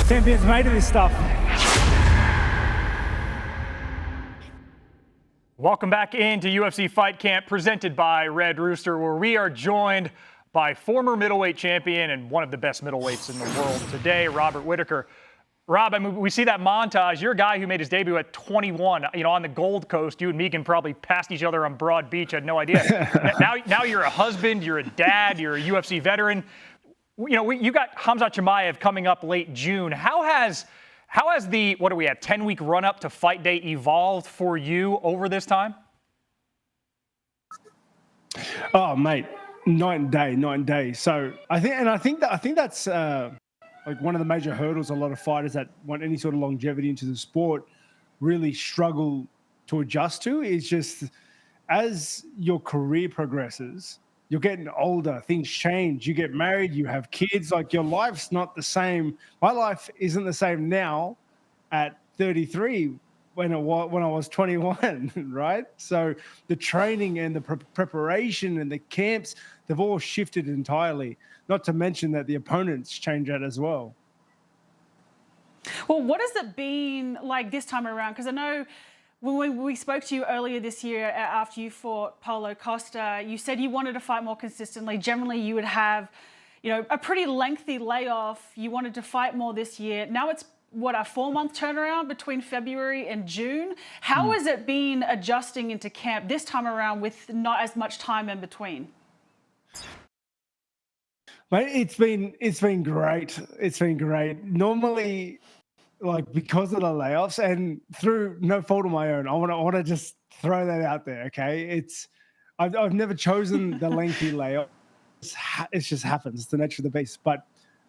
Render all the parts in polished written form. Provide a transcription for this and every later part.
Champion's made of this stuff. Welcome back into UFC Fight Camp presented by Red Rooster, where we are joined by former middleweight champion and one of the best middleweights in the world today, Robert Whitaker. Rob, I mean, we see that montage. You're a guy who made his debut at 21, on the Gold Coast. You and Megan probably passed each other on Broad Beach. I had no idea. now you're a husband, you're a dad, you're a UFC veteran. You got Khamzat Chimaev coming up late June. How has the, 10-week run-up to fight day evolved for you over this time? Oh, mate, night and day. So I think that's like one of the major hurdles a lot of fighters that want any sort of longevity into the sport really struggle to adjust to is just as your career progresses, you're getting older, things change, you get married, you have kids, like your life's not the same. My life isn't the same now at 33 when I was 21, right? So the training and the preparation and the camps, they've all shifted entirely, not to mention that the opponents change that as well. Well, what has it been like this time around? Because I know when we spoke to you earlier this year after you fought Paulo Costa, you said you wanted to fight more consistently. Generally, you would have, a pretty lengthy layoff. You wanted to fight more this year. Now it's, a 4-month turnaround between February and June. How has it been adjusting into camp this time around with not as much time in between? Mate, it's been great. It's been great. Normally, like because of the layoffs and through no fault of my own, I want to just throw that out there. Okay, I've never chosen the lengthy layoff. It just happens. It's the nature of the beast. But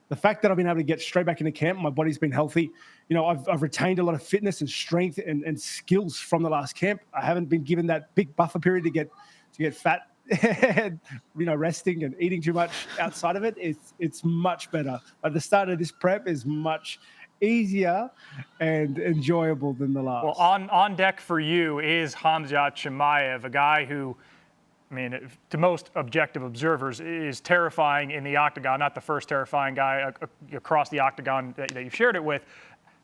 the fact that I've been able to get straight back into camp, my body's been healthy. I've retained a lot of fitness and strength and skills from the last camp. I haven't been given that big buffer period to get fat. Resting and eating too much outside of it, it's much better. At the start of this prep is much easier and enjoyable than the last. Well, on deck for you is Khamzat Chimaev, a guy who, to most objective observers, is terrifying in the octagon. Not the first terrifying guy across the octagon that you've shared it with.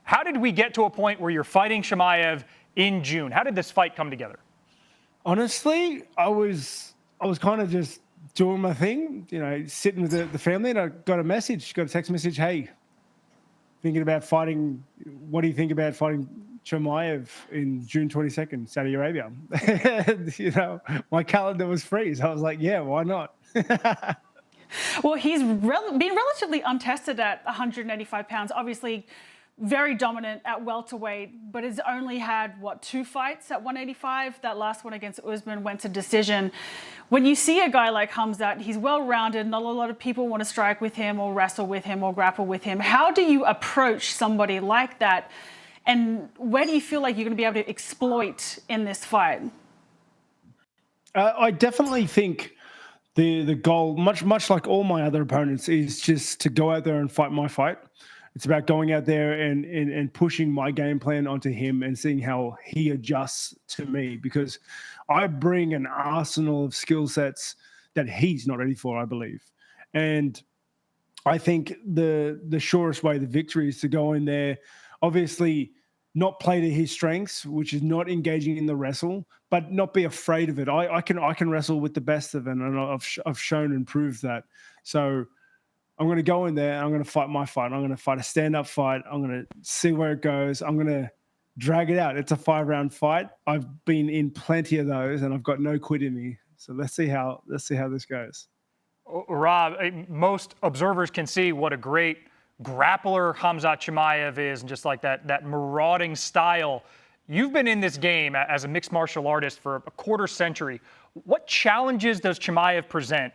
How did we get to a point where you're fighting Chimaev in June? How did this fight come together? Honestly, I was kind of just doing my thing, sitting with the family, and I got a text message, hey, thinking about fighting, what do you think about fighting Chimaev in June 22nd, Saudi Arabia? And, my calendar was free, so I was like, yeah, why not? Well, he's been relatively untested at 185 pounds, obviously very dominant at welterweight, but has only had, 2 fights at 185? That last one against Usman went to decision. When you see a guy like Khamzat, he's well-rounded. Not a lot of people want to strike with him or wrestle with him or grapple with him. How do you approach somebody like that? And where do you feel like you're going to be able to exploit in this fight? I definitely think the goal, much like all my other opponents, is just to go out there and fight my fight. It's about going out there and pushing my game plan onto him and seeing how he adjusts to me, because I bring an arsenal of skill sets that he's not ready for, I believe. And I think the surest way to victory is to go in there, obviously not play to his strengths, which is not engaging in the wrestle, but not be afraid of it. I can wrestle with the best of them, and I've shown and proved that. So I'm going to go in there and I'm going to fight my fight. I'm going to fight a stand-up fight. I'm going to see where it goes. I'm going to drag it out. It's a 5-round fight. I've been in plenty of those and I've got no quit in me. So let's see how this goes. Rob, most observers can see what a great grappler Khamzat Chimaev is, and just like that marauding style. You've been in this game as a mixed martial artist for a quarter century. What challenges does Chimaev present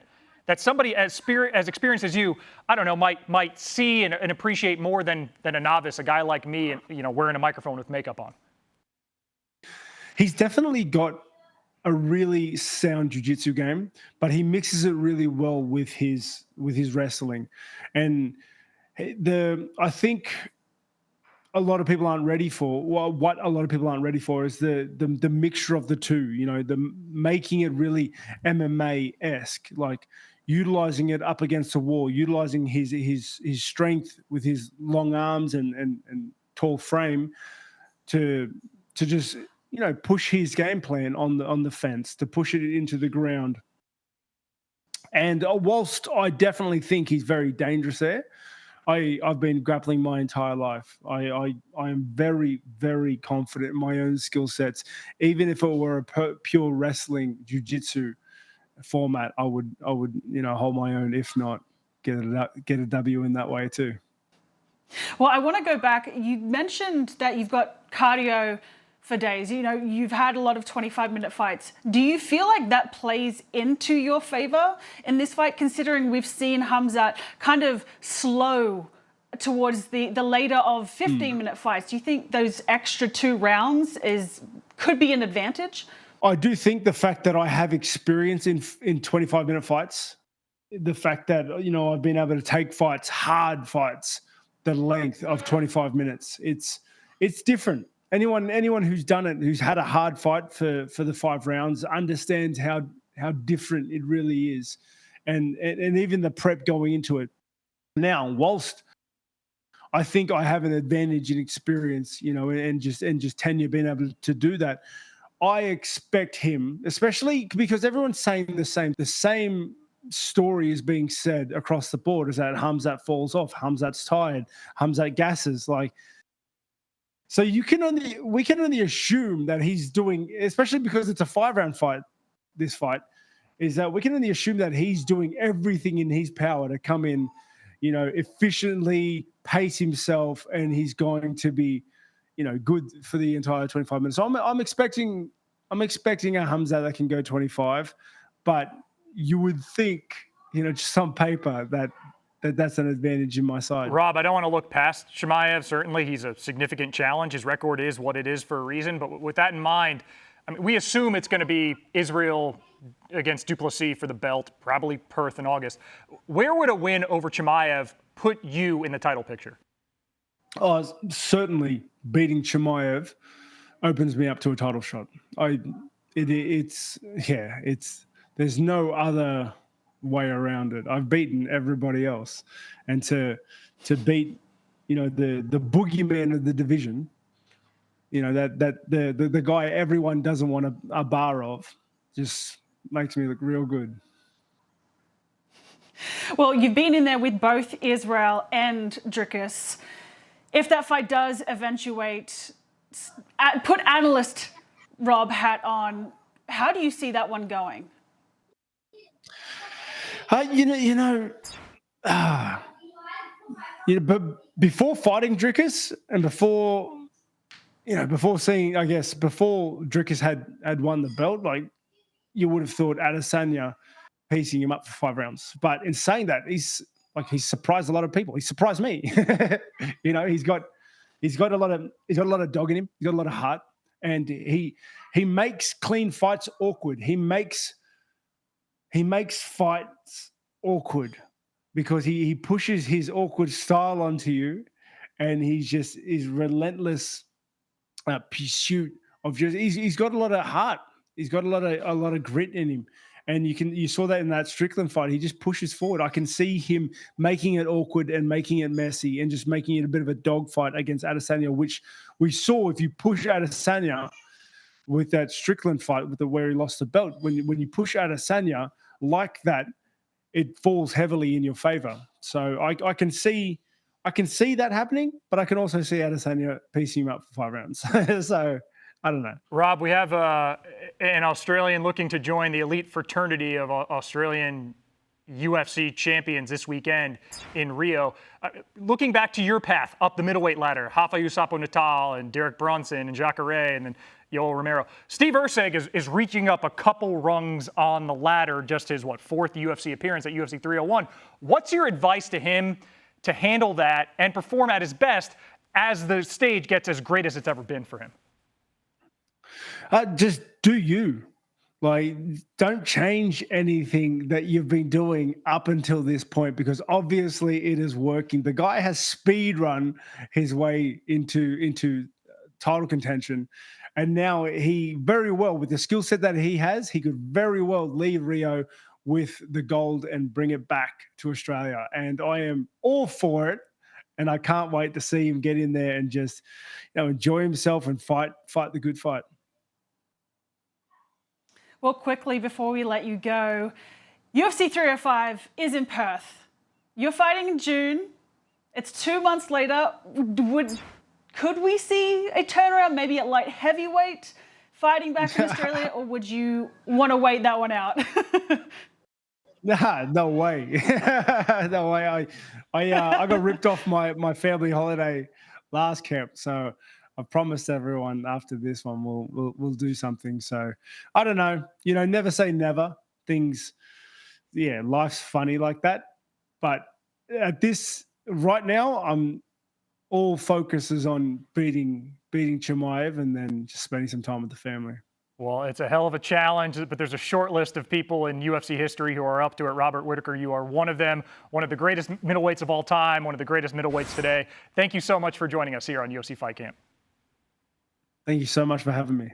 that somebody as experienced as you, might see and appreciate more than a novice, a guy like me, wearing a microphone with makeup on? He's definitely got a really sound jiu-jitsu game, but he mixes it really well with his wrestling. And I think a lot of people aren't ready for, what a lot of people aren't ready for is the mixture of the two, the making it really MMA-esque. Like, utilizing it up against the wall, utilizing his strength with his long arms and tall frame to just push his game plan on the fence, to push it into the ground. And whilst I definitely think he's very dangerous there, I've been grappling my entire life. I am very, very confident in my own skill sets. Even if it were a pure wrestling jiu-jitsu format, I would hold my own. If not, get a W in that way too. Well, I want to go back. You mentioned that you've got cardio for days. You've had a lot of 25-minute fights. Do you feel like that plays into your favor in this fight, considering we've seen Khamzat kind of slow towards the later of 15-minute fights? Do you think those extra 2 rounds could be an advantage? I do think the fact that I have experience in 25-minute fights, the fact that I've been able to take fights, hard fights, the length of 25 minutes, it's different. Anyone who's done it, who's had a hard fight for the 5 rounds, understands how different it really is, and even the prep going into it. Now, whilst I think I have an advantage in experience, and just tenure being able to do that, I expect him, especially because everyone's saying the same story is being said across the board, is that Khamzat falls off, Khamzat's tired, Khamzat gasses. So we can only assume that he's doing, especially because it's a 5-round fight, this fight, is that we can only assume that he's doing everything in his power to come in, efficiently, pace himself, and he's going to be, good for the entire 25 minutes. So I'm expecting a Khamzat that can go 25, but you would think, just on paper that's an advantage in my side. Rob, I don't want to look past Chimaev. Certainly, he's a significant challenge. His record is what it is for a reason. But with that in mind, we assume it's going to be Israel against Duplessis for the belt, probably Perth in August. Where would a win over Chimaev put you in the title picture? Oh, certainly beating Chimaev opens me up to a title shot. There's no other way around it. I've beaten everybody else, and to beat the boogeyman of the division, that the guy everyone doesn't want a bar of, just makes me look real good. Well, you've been in there with both Israel and Dricus. If that fight does eventuate, put analyst Rob hat on, how do you see that one going? But before fighting Dricus and before Dricus had won the belt, you would have thought Adesanya piecing him up for 5 rounds. But in saying that, he's surprised a lot of people. He surprised me. He's got a lot of dog in him. He's got a lot of heart, and he makes clean fights awkward. He makes fights awkward because he pushes his awkward style onto you, and his relentless pursuit of he's got a lot of heart. He's got a lot of grit in him, and you saw that in that Strickland fight. He just pushes forward. I can see him making it awkward and making it messy and just making it a bit of a dogfight against Adesanya, which we saw if you push Adesanya with that Strickland fight where he lost the belt. When you push Adesanya like that, it falls heavily in your favor. So I can see that happening, but I can also see Adesanya piecing him up for 5 rounds. So I don't know. Rob, we have an Australian looking to join the elite fraternity of Australian UFC champions this weekend in Rio. Looking back to your path up the middleweight ladder, Rafa Yusapo Natal and Derek Brunson and Jacare and then Yoel Romero. Steve Erceg is reaching up a couple rungs on the ladder, just his, 4th UFC appearance at UFC 301. What's your advice to him to handle that and perform at his best as the stage gets as great as it's ever been for him? Just do you. Don't change anything that you've been doing up until this point, because obviously it is working. The guy has speed run his way into title contention, and now he very well, with the skill set that he has, he could very well leave Rio with the gold and bring it back to Australia. And I am all for it. And I can't wait to see him get in there and just, enjoy himself and fight the good fight. Well, quickly before we let you go, UFC 305 is in Perth. You're fighting in June. It's 2 months later. Could we see a turnaround, maybe at light heavyweight, fighting back in Australia, or would you want to wait that one out? Nah, no way. No way. I got ripped off my family holiday last camp, so I promised everyone after this one we'll do something. So I don't know. Never say never. Things, life's funny like that. But at this right now, all focus is on beating Chimaev and then just spending some time with the family. Well, it's a hell of a challenge, but there's a short list of people in UFC history who are up to it. Robert Whitaker, you are one of them, one of the greatest middleweights of all time, one of the greatest middleweights today. Thank you so much for joining us here on UFC Fight Camp. Thank you so much for having me.